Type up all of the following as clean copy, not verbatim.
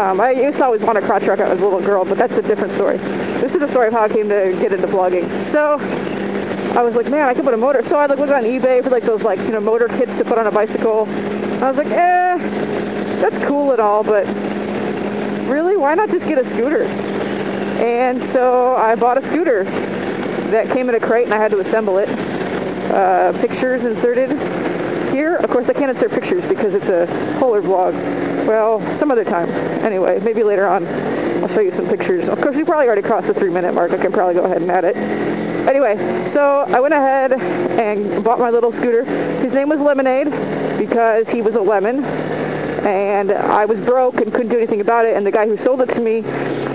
I used to always want a crotch rocket as a little girl, but that's a different story. This is the story of how I came to get into vlogging. So I was like, man, I could put a motor. So I looked on eBay for like those motor kits to put on a bicycle. I was like, that's cool and all, but really, why not just get a scooter? And so I bought a scooter that came in a crate, and I had to assemble it. Pictures inserted here. Of course, I can't insert pictures because it's a polar vlog. Well, some other time. Anyway, maybe later on I'll show you some pictures. Of course, we probably already crossed the 3-minute mark. I can probably go ahead and add it. Anyway, so I went ahead and bought my little scooter. His name was Lemonade because he was a lemon. And I was broke and couldn't do anything about it, and the guy who sold it to me,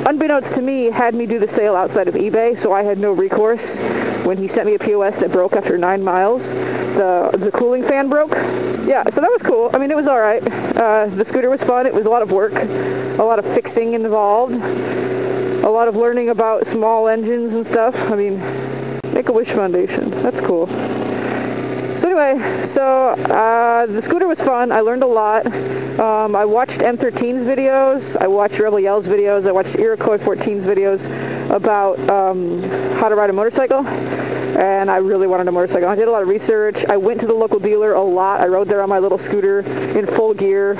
unbeknownst to me, had me do the sale outside of eBay, so I had no recourse when he sent me a POS that broke after 9 miles. The cooling fan broke. Yeah, so that was cool. I mean, it was alright. The scooter was fun. It was a lot of work, a lot of fixing involved, a lot of learning about small engines and stuff. I mean, Make-A-Wish Foundation. That's cool. So anyway, the scooter was fun. I learned a lot. I watched M13's videos. I watched Rebel Yell's videos. I watched Iroquois 14's videos about how to ride a motorcycle. And I really wanted a motorcycle. I did a lot of research. I went to the local dealer a lot. I rode there on my little scooter in full gear.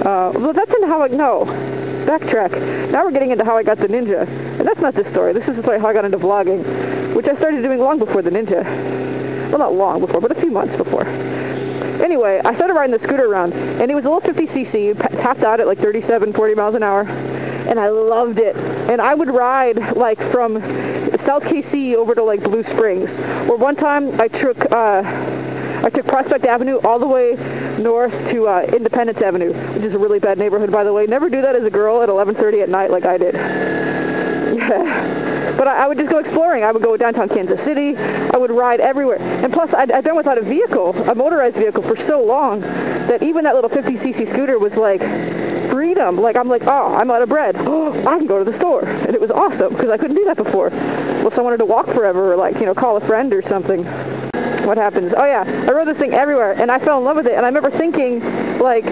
Well, that's into how backtrack. Now we're getting into how I got the Ninja. And that's not this story. This is the story how I got into vlogging, which I started doing long before the Ninja. Well, not long before, but a few months before. Anyway, I started riding the scooter around, and it was a little 50cc, tapped out at like 37, 40 miles an hour, and I loved it. And I would ride like from South KC over to like Blue Springs. Or one time I took Prospect Avenue all the way north to Independence Avenue, which is a really bad neighborhood, by the way. Never do that as a girl at 11:30 at night like I did. But I would just go exploring. I would go downtown Kansas City. I would ride everywhere. And plus, I'd been without a vehicle, a motorized vehicle, for so long that even that little 50cc scooter was like freedom. Like, I'm like, oh, I'm out of bread. Oh, I can go to the store. And it was awesome because I couldn't do that before. Unless I wanted to walk forever or like, call a friend or something. What happens? Oh yeah, I rode this thing everywhere and I fell in love with it. And I remember thinking, like,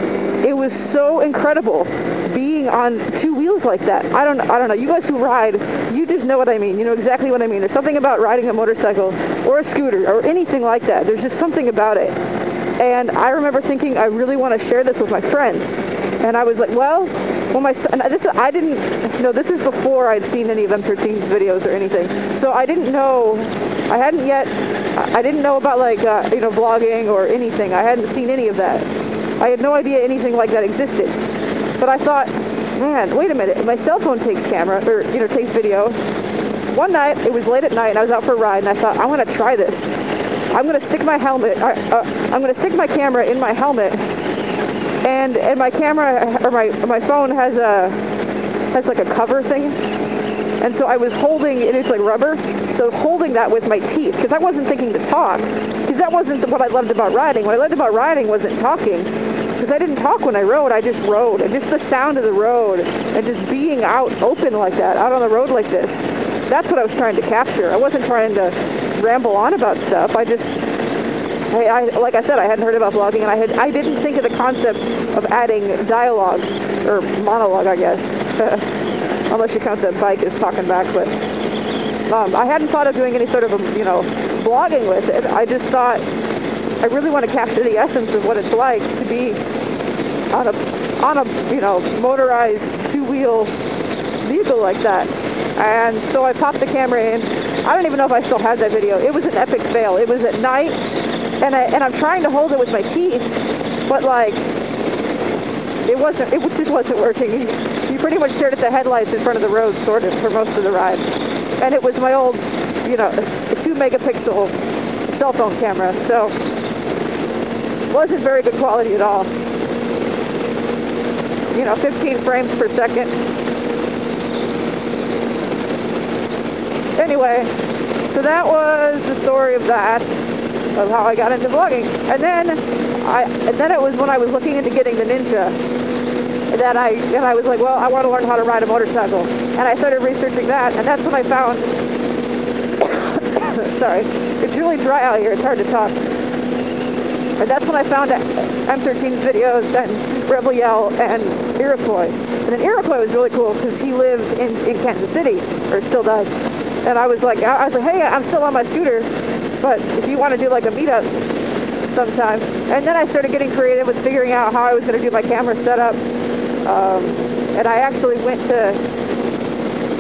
it was so incredible being on 2 wheels like that. I don't know. You guys who ride, you just know what I mean. You know exactly what I mean. There's something about riding a motorcycle or a scooter or anything like that. There's just something about it. And I remember thinking, I really want to share this with my friends. And I was like, well, my son, this is before I'd seen any of M13's videos or anything. So I didn't know, I didn't know about like, vlogging or anything. I hadn't seen any of that. I had no idea anything like that existed. But I thought, man, wait a minute. My cell phone takes camera, or, takes video. One night, it was late at night, and I was out for a ride, and I thought, I want to try this. I'm going to stick my helmet, I'm going to stick my camera in my helmet, and my camera, or my phone has like a cover thing. And so I was holding, and it's like rubber, so I was holding that with my teeth, because I wasn't thinking to talk, because that wasn't what I loved about riding. What I loved about riding wasn't talking, because I didn't talk when I rode, I just rode, and just the sound of the road, and just being out open like that, out on the road like this, that's what I was trying to capture. I wasn't trying to ramble on about stuff. I like I said, I hadn't heard about vlogging, and I didn't think of the concept of adding dialogue, or monologue, I guess. Unless you count the bike as talking back, but I hadn't thought of doing any sort of, vlogging with it. I just thought I really want to capture the essence of what it's like to be on a motorized 2-wheel vehicle like that. And so I popped the camera in. I don't even know if I still have that video. It was an epic fail. It was at night, and I'm trying to hold it with my teeth, but like, it just wasn't working. You pretty much stared at the headlights in front of the road, sort of, for most of the ride. And it was my old, 2-megapixel cell phone camera, so it wasn't very good quality at all. 15 frames per second. Anyway, so that was the story of that, of how I got into vlogging. And then it was when I was looking into getting the Ninja that I was like, well, I want to learn how to ride a motorcycle. And I started researching that, and that's when I found, sorry, it's really dry out here, it's hard to talk. And that's when I found M13's videos, and Rebel Yell, and Iroquois. And then Iroquois was really cool because he lived in Kansas City, or still does. And I was like, hey, I'm still on my scooter, but if you want to do like a meetup sometime. And then I started getting creative with figuring out how I was going to do my camera setup. And I actually went to,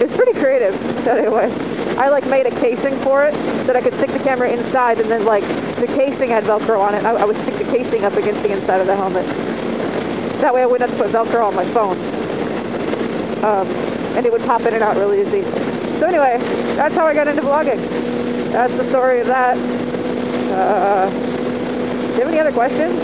it was pretty creative anyway. I like made a casing for it that I could stick the camera inside, and then like the casing had Velcro on it. I would stick the casing up against the inside of the helmet. That way I wouldn't have to put Velcro on my phone. And it would pop in and out really easy. So anyway, that's how I got into vlogging. That's the story of that. Do you have any other questions?